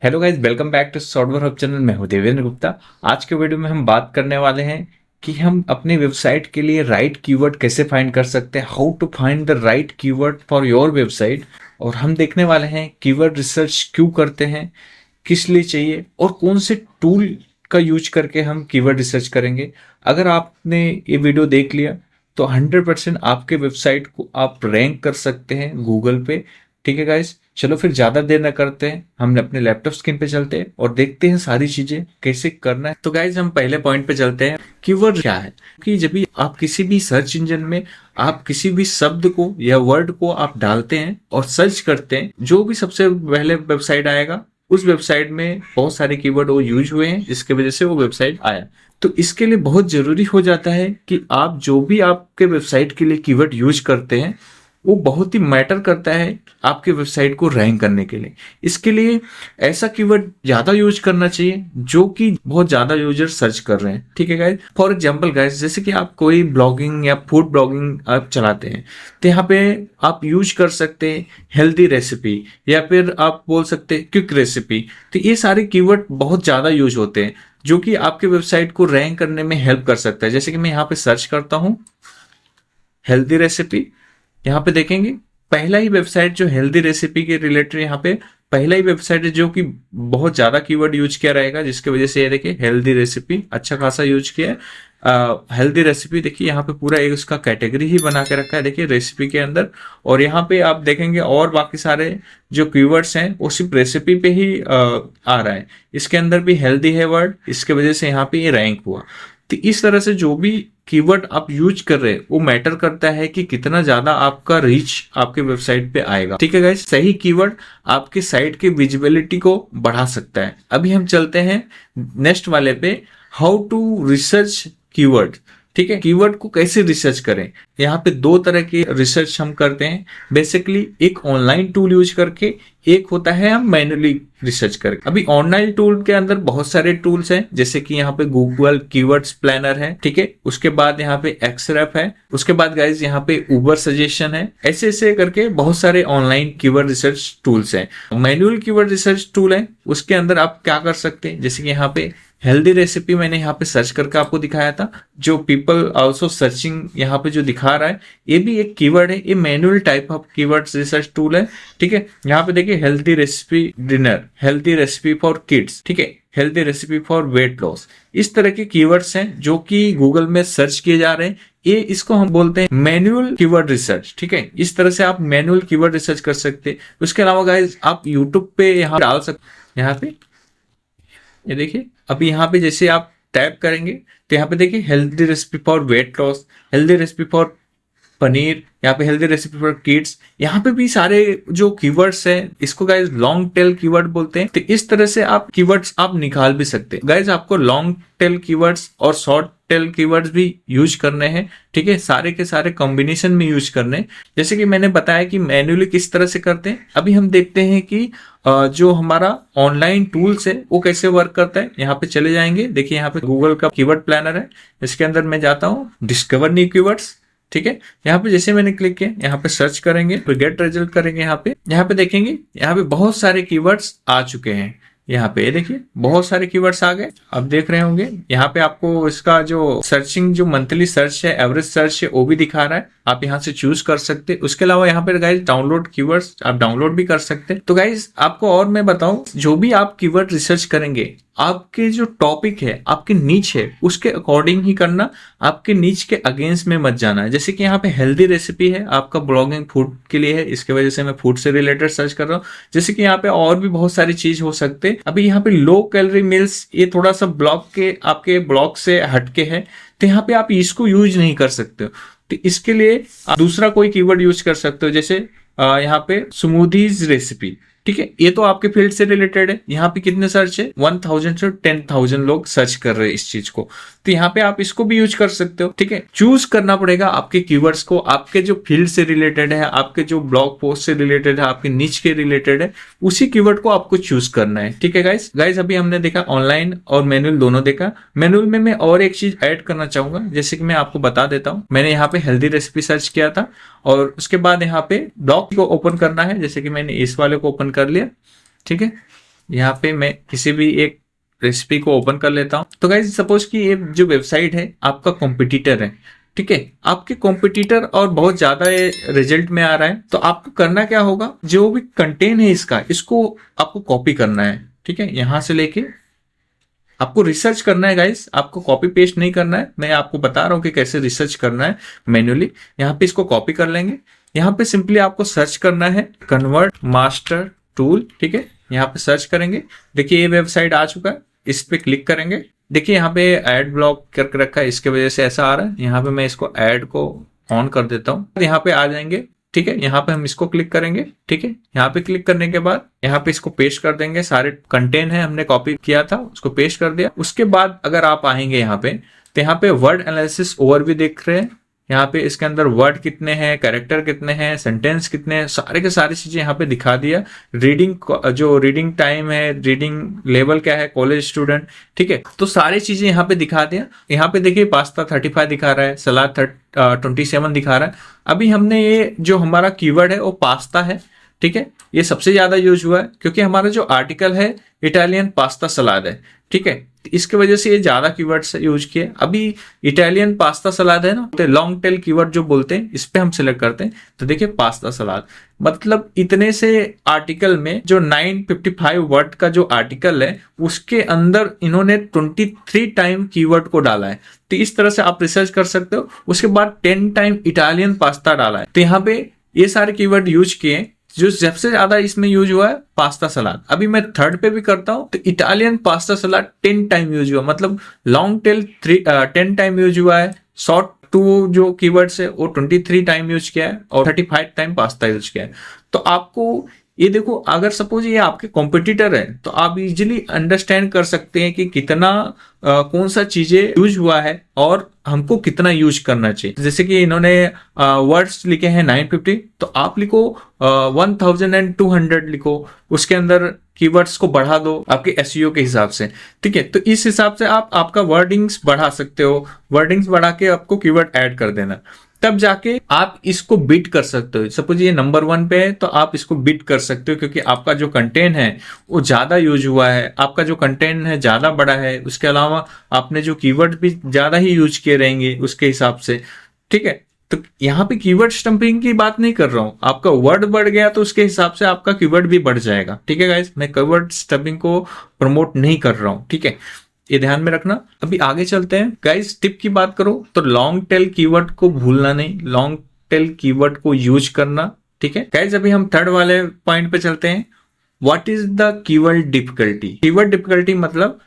Hello guys, welcome back to software hub channel. मैं हूं देवेंद्र गुप्ता। आज के वीडियो में हम बात करने वाले हैं कि हम अपने वेबसाइट के लिए राइट कीवर्ड कैसे फाइंड कर सकते हैं, how to find the right keyword for your website. और हम देखने वाले हैं कीवर्ड रिसर्च क्यों करते हैं, किस लिए चाहिए और कौन से टूल का यूज करके हम कीवर्ड रिसर्च करेंगे। अगर आपने ये वीडियो देख लिया तो 100% आपके वेबसाइट को आप रैंक कर सकते हैं गूगल पे। ठीक है गाइस, चलो फिर ज्यादा देर न करते हैं, हम अपने लैपटॉप स्क्रीन पे चलते हैं और देखते हैं सारी चीजें कैसे करना है। तो गाइस हम पहले पॉइंट पे चलते हैं। कीवर्ड क्या है कि जब भी आप किसी भी सर्च इंजन में आप किसी भी शब्द को या वर्ड को आप डालते हैं और सर्च करते हैं, जो भी सबसे पहले वेबसाइट आएगा उस वेबसाइट में बहुत सारे कीवर्ड वो यूज हुए हैं, जिसके वजह से वो वेबसाइट आया। तो इसके लिए बहुत जरूरी हो जाता है कि आप जो भी आपके वेबसाइट के लिए कीवर्ड यूज करते हैं वो बहुत ही मैटर करता है आपके वेबसाइट को रैंक करने के लिए। इसके लिए ऐसा कीवर्ड ज्यादा यूज करना चाहिए जो कि बहुत ज्यादा यूजर सर्च कर रहे हैं। ठीक है गाइस, फॉर एग्जांपल गाइस, जैसे कि आप कोई ब्लॉगिंग या फूड ब्लॉगिंग आप चलाते हैं तो यहाँ पे आप यूज कर सकते हैं हेल्दी रेसिपी, या फिर आप बोल सकते हैं क्विक रेसिपी। तो ये सारे कीवर्ड बहुत ज्यादा यूज होते हैं जो कि आपके वेबसाइट को रैंक करने में हेल्प कर सकता है। जैसे कि मैं यहाँ पे सर्च करता हूँ हेल्दी रेसिपी, यहाँ पे देखेंगे पहला ही वेबसाइट जो हेल्दी रेसिपी के रिलेटेड, यहाँ पे पहला ही वेबसाइट है जो कि बहुत ज्यादा कीवर्ड यूज किया रहेगा, जिसकी वजह से ये देखिए हेल्दी रेसिपी अच्छा खासा यूज किया है। हेल्दी रेसिपी देखिए यहाँ पे पूरा एक उसका कैटेगरी ही बना के रखा है, देखिए रेसिपी के अंदर। और यहाँ पे आप देखेंगे और बाकी सारे जो कीवर्ड्स हैं वो सिर्फ रेसिपी पे ही आ रहा है। इसके अंदर भी हेल्दी है वर्ड, इसके वजह से यहाँ पे ये रैंक हुआ। तो इस तरह से जो भी कीवर्ड आप यूज कर रहे हैं वो मैटर करता है कि कितना ज्यादा आपका रीच आपके वेबसाइट पे आएगा। ठीक है गाइस, सही कीवर्ड आपके साइट की विजिबिलिटी को बढ़ा सकता है। अभी हम चलते हैं नेक्स्ट वाले पे, हाउ टू रिसर्च कीवर्ड। ठीक है, कीवर्ड को कैसे रिसर्च करें। यहाँ पे दो तरह के रिसर्च हम करते हैं बेसिकली, एक ऑनलाइन टूल यूज करके, एक होता है हम मैन्युअली रिसर्च करके। अभी ऑनलाइन टूल के अंदर बहुत सारे टूल्स हैं, जैसे कि यहाँ पे गूगल कीवर्ड्स प्लानर है, ठीक है, उसके बाद यहाँ पे एक्सरेफ है, उसके बाद गाइज यहाँ पे उबर सजेशन है। ऐसे ऐसे करके बहुत सारे ऑनलाइन कीवर्ड रिसर्च टूल्स हैं। मैनुअल कीवर्ड रिसर्च टूल है, उसके अंदर आप क्या कर सकते हैं, जैसे कि यहाँ पे हेल्दी रेसिपी मैंने यहाँ पे सर्च करके आपको दिखाया था, जो पीपल आल्सो सर्चिंग यहाँ पे जो दिखा रहा है ये भी एक कीवर्ड है। ये manual type of keyword research tool है। ठीक है, यहाँ पे देखिए healthy recipe dinner, healthy recipe for kids, ठीक है, healthy recipe for weight loss. इस तरह के कीवर्ड्स हैं जो कि गूगल में सर्च किए जा रहे हैं। ये इसको हम बोलते हैं मैनुअल कीवर्ड रिसर्च। ठीक है, इस तरह से आप मैनुअल कीवर्ड रिसर्च कर सकते हैं। उसके अलावा गाइज आप यूट्यूब पे यहाँ डाल सकते, यहाँ पे ये देखिए, अभी यहाँ पे जैसे आप टैप करेंगे तो यहाँ पे देखिए healthy recipe for weight loss, healthy recipe for paneer, यहाँ पे हेल्दी रेसिपी फॉर किड्स। यहाँ पे भी सारे जो कीवर्ड्स हैं इसको गाइज लॉन्ग टेल कीवर्ड बोलते हैं। तो इस तरह से आप कीवर्ड्स आप निकाल भी सकते हैं। गाइज आपको लॉन्ग टेल कीवर्ड्स और शॉर्ट टेल कीवर्ड्स भी यूज करने हैं। ठीक है, सारे के सारे कॉम्बिनेशन में यूज करने हैं। जैसे कि मैंने बताया कि मैन्युअली किस तरह से करते हैं, अभी हम देखते हैं कि जो हमारा ऑनलाइन टूल्स है वो कैसे वर्क करता है। यहाँ पे चले जाएंगे, देखिए यहाँ पे गूगल का कीवर्ड प्लानर है, इसके अंदर मैं जाता हूँ डिस्कवर न्यू कीवर्ड्स। ठीक है, यहाँ पे जैसे मैंने क्लिक किया, यहाँ पे सर्च करेंगे, फिर गेट रिजल्ट करेंगे। यहाँ पे देखेंगे, यहाँ पे बहुत सारे कीवर्ड्स आ चुके हैं। यहाँ पे देखिए बहुत सारे कीवर्ड्स आ गए, अब देख रहे होंगे। यहाँ पे आपको इसका जो सर्चिंग जो मंथली सर्च है, एवरेज सर्च है, वो भी दिखा रहा है। आप यहाँ से चूज कर सकते हैं। उसके अलावा यहाँ पे गाइज डाउनलोड कीवर्ड्स आप डाउनलोड भी कर सकते हैं। तो गाइज आपको और मैं बताऊं, जो भी आप कीवर्ड रिसर्च करेंगे आपके जो टॉपिक है, आपके नीच है, उसके अकॉर्डिंग ही करना, आपके नीच के अगेंस्ट में मत जाना है। जैसे कि यहाँ पे हेल्दी रेसिपी है, आपका ब्लॉगिंग फूड के लिए है, इसके वजह से मैं फूड से रिलेटेड सर्च कर रहा हूँ। जैसे कि यहाँ पे और भी बहुत सारी चीज हो सकते हैं। अभी यहाँ पे लो कैलोरी मील्स, ये थोड़ा सा ब्लॉग के आपके ब्लॉग से हटके है, तो यहाँ पे आप इसको यूज नहीं कर सकते हो। तो इसके लिए आप दूसरा कोई कीवर्ड यूज कर सकते हो, जैसे यहाँ पे स्मूदीज रेसिपी। ठीक है, ये तो आपके फील्ड से रिलेटेड है। यहाँ पे कितने सर्च है, 1000 से 10,000 लोग सर्च कर रहे हैं इस चीज को, तो यहाँ पे आप इसको भी यूज कर सकते हो। ठीक है, चूज करना पड़ेगा आपके कीवर्ड्स को, आपके जो फील्ड से रिलेटेड है, आपके जो ब्लॉग पोस्ट से रिलेटेड है, आपके निच के रिलेटेड है, उसी कीवर्ड को आपको चूज करना है। ठीक है गाइस अभी हमने देखा ऑनलाइन और मैनुअल दोनों देखा। मैनुअल में मैं और एक चीज ऐड करना चाहूंगा, जैसे कि मैं आपको बता देता हूँ। मैंने यहाँ पे हेल्दी रेसिपी सर्च किया था और उसके बाद यहाँ पे ब्लॉग को ओपन करना है, जैसे कि मैंने इस वाले को ओपन कर लिया। ठीक है, यहाँ पे मैं किसी भी एक रेसिपी को ओपन कर लेता हूँ। तो गाइज सपोज कि ये जो वेबसाइट है आपका कॉम्पिटिटर है, ठीक है, आपके कॉम्पिटिटर और बहुत ज्यादा रिजल्ट में आ रहा है, तो आपको करना क्या होगा, जो भी कंटेंट है इसको आपको कॉपी करना है। ठीक है, यहां से लेके आपको रिसर्च करना है गाइस, आपको कॉपी पेस्ट नहीं करना है। मैं आपको बता रहा हूं कि कैसे रिसर्च करना है मैन्युअली। यहाँ पे इसको कॉपी कर लेंगे। यहाँ पे सिंपली आपको सर्च करना है कन्वर्ट मास्टर टूल। ठीक है, यहाँ पे सर्च करेंगे। देखिए ये वेबसाइट आ चुका है, इस पे क्लिक करेंगे। देखिए यहाँ पे एड ब्लॉक करके रखा है, इसके वजह से ऐसा आ रहा है। यहाँ पे मैं इसको एड को ऑन कर देता हूँ। यहाँ पे आ जाएंगे, ठीक है, यहाँ पे हम इसको क्लिक करेंगे। ठीक है, यहाँ पे क्लिक करने के बाद यहाँ पे इसको पेस्ट कर देंगे। सारे कंटेंट है हमने कॉपी किया था उसको पेस्ट कर दिया। उसके बाद अगर आप आएंगे यहाँ पे, तो यहाँ पे वर्ड एनालिसिस ओवरव्यू देख रहे हैं। यहाँ पे इसके अंदर वर्ड कितने हैं, कैरेक्टर कितने हैं, सेंटेंस कितने हैं, सारे के सारी चीजें यहाँ पे दिखा दिया। रीडिंग जो रीडिंग टाइम है, रीडिंग लेवल क्या है, कॉलेज स्टूडेंट, ठीक है, तो सारी चीजें यहाँ पे दिखा दिया। यहाँ पे देखिए पास्ता 35 दिखा रहा है, सलाद 27 दिखा रहा है। अभी हमने ये जो हमारा कीवर्ड है वो पास्ता है। ठीक है, ये सबसे ज्यादा यूज हुआ है क्योंकि हमारा जो आर्टिकल है इटालियन पास्ता सलाद है। ठीक है, इसके वजह से ये ज्यादा कीवर्ड से यूज किए। अभी इटालियन पास्ता सलाद है ना, तो लॉन्ग टेल कीवर्ड जो बोलते हैं इस पे हम सिलेक्ट करते हैं। तो देखिए पास्ता सलाद, मतलब इतने से आर्टिकल में जो 955 वर्ड का जो आर्टिकल है उसके अंदर इन्होंने 23 टाइम कीवर्ड को डाला है। तो इस तरह से आप रिसर्च कर सकते हो। उसके बाद 10 टाइम इटालियन पास्ता डाला है। तो यहाँ पे ये सारे कीवर्ड यूज किए। जो सबसे ज्यादा इसमें यूज हुआ है पास्ता सलाद। अभी मैं थर्ड पे भी करता हूं तो इटालियन पास्ता सलाद 10 टाइम यूज हुआ, मतलब लॉन्ग टेल 10 टाइम यूज हुआ है। शॉर्ट टू जो कीवर्ड्स है वो 23 टाइम यूज किया है और 35 टाइम पास्ता यूज किया है। तो आपको ये देखो, अगर सपोज ये आपके कॉम्पिटिटर है तो आप इजिली अंडरस्टैंड कर सकते हैं कि कितना कौन सा चीजें यूज हुआ है और हमको कितना यूज करना चाहिए। जैसे कि इन्होंने वर्ड्स लिखे हैं 950, तो आप लिखो 1200 लिखो। उसके अंदर कीवर्ड्स को बढ़ा दो आपके एसईओ के हिसाब से। ठीक है, तो इस हिसाब से आप आपका वर्डिंग्स बढ़ा सकते हो। वर्डिंग्स बढ़ा के आपको कीवर्ड ऐड कर देना, तब जाके आप इसको बीट कर सकते हो। सपोज ये नंबर 1 पे है तो आप इसको बीट कर सकते हो क्योंकि आपका जो कंटेंट है वो ज्यादा यूज हुआ है, आपका जो कंटेंट है ज्यादा बड़ा है। उसके अलावा आपने जो कीवर्ड भी ज्यादा ही यूज किए रहेंगे उसके हिसाब से। ठीक है, तो यहाँ पे कीवर्ड स्टंपिंग की बात नहीं कर रहा हूं। आपका वर्ड बढ़ गया तो उसके हिसाब से आपका कीवर्ड भी बढ़ जाएगा। ठीक है गाइस, मैं कीवर्ड स्टंपिंग को प्रमोट नहीं कर रहा हूं। ठीक है, ये ध्यान में रखना। अभी आगे चलते हैं गाइस। टिप की बात करो तो लॉन्ग टेल कीवर्ड को भूलना नहीं, लॉन्ग टेल कीवर्ड को यूज करना। ठीक है गाइस, अभी हम थर्ड वाले पॉइंट पे चलते हैं। What is the keyword difficulty? Keyword difficulty मतलब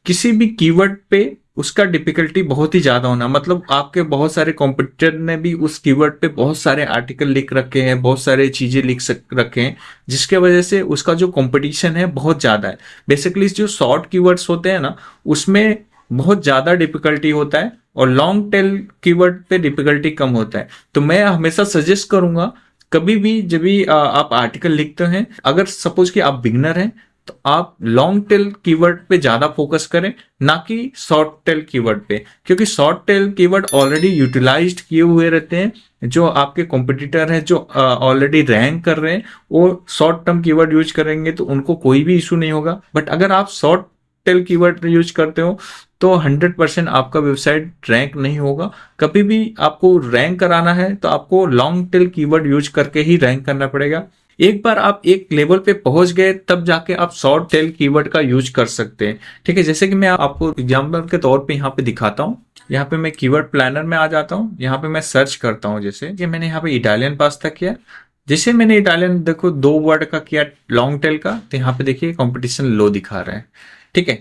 किसी भी कीवर्ड पे उसका डिफिकल्टी बहुत ही ज्यादा होना। मतलब आपके बहुत सारे कॉम्पिटिटर ने भी उस कीवर्ड पे बहुत सारे आर्टिकल लिख रखे हैं, बहुत सारे चीजें रखे हैं, जिसके वजह से उसका जो कंपटीशन है बहुत ज्यादा है। बेसिकली जो शॉर्ट कीवर्ड्स होते हैं ना उसमें बहुत ज्यादा डिफिकल्टी होता है और लॉन्ग टेल कीवर्ड पे डिफिकल्टी कम होता है। तो मैं हमेशा सजेस्ट करूंगा कभी भी जब भी आप आर्टिकल लिखते हैं, अगर सपोज कि आप बिगनर हैं तो आप लॉन्ग टेल कीवर्ड पे ज्यादा फोकस करें, ना कि शॉर्ट टेल कीवर्ड पे, क्योंकि short tail keyword already utilised किए हुए रहते हैं। जो आपके कॉम्पिटिटर हैं जो ऑलरेडी रैंक कर रहे हैं वो शॉर्ट टर्म कीवर्ड यूज करेंगे तो उनको कोई भी इशू नहीं होगा। बट अगर आप शॉर्ट टेल कीवर्ड यूज करते हो तो 100% आपका वेबसाइट रैंक नहीं होगा। कभी भी आपको रैंक कराना है तो आपको लॉन्ग टेल कीवर्ड यूज करके ही रैंक करना पड़ेगा। एक बार आप एक लेवल पे पहुंच गए तब जाके आप शॉर्ट टेल कीवर्ड का यूज कर सकते हैं। ठीक है, जैसे कि मैं आपको एग्जांपल के तौर पे यहाँ पे दिखाता हूँ। यहाँ पे मैं कीवर्ड प्लानर में आ जाता हूँ। यहाँ पे मैं सर्च करता हूँ। जैसे कि मैंने यहाँ पे इटालियन पास्ता किया, जैसे मैंने इटालियन देखो 2 वर्ड का किया लॉन्ग टेल का, तो यहाँ पे देखिए कंपटीशन लो दिखा रहा है। ठीक है,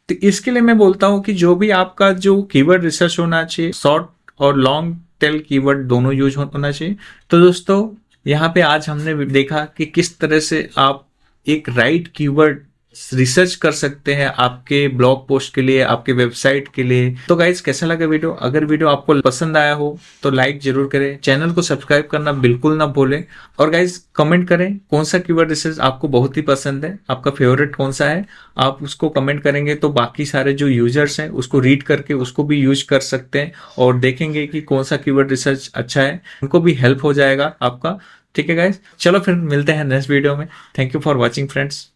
तो इसके लिए मैं बोलता हूँ कि जो भी आपका जो कीवर्ड रिसर्च होना चाहिए, शॉर्ट और लॉन्ग टेल कीवर्ड दोनों यूज होना चाहिए। तो दोस्तों यहाँ पे आज हमने देखा कि किस तरह से आप एक राइट कीवर्ड रिसर्च कर सकते हैं आपके ब्लॉग पोस्ट के लिए, आपके वेबसाइट के लिए। तो गाइज कैसा लगा वीडियो? अगर वीडियो आपको पसंद आया हो तो लाइक जरूर करें, चैनल को सब्सक्राइब करना बिल्कुल ना भूलें। और गाइज कमेंट करें कौन सा कीवर्ड रिसर्च आपको बहुत ही पसंद है, आपका फेवरेट कौन सा है। आप उसको कमेंट करेंगे तो बाकी सारे जो यूजर्स हैं उसको रीड करके उसको भी यूज कर सकते हैं और देखेंगे कि कौन सा कीवर्ड रिसर्च अच्छा है, उनको भी हेल्प हो जाएगा आपका। ठीक है गाइज, चलो फिर मिलते हैं नेक्स्ट वीडियो में। Thank you for watching friends.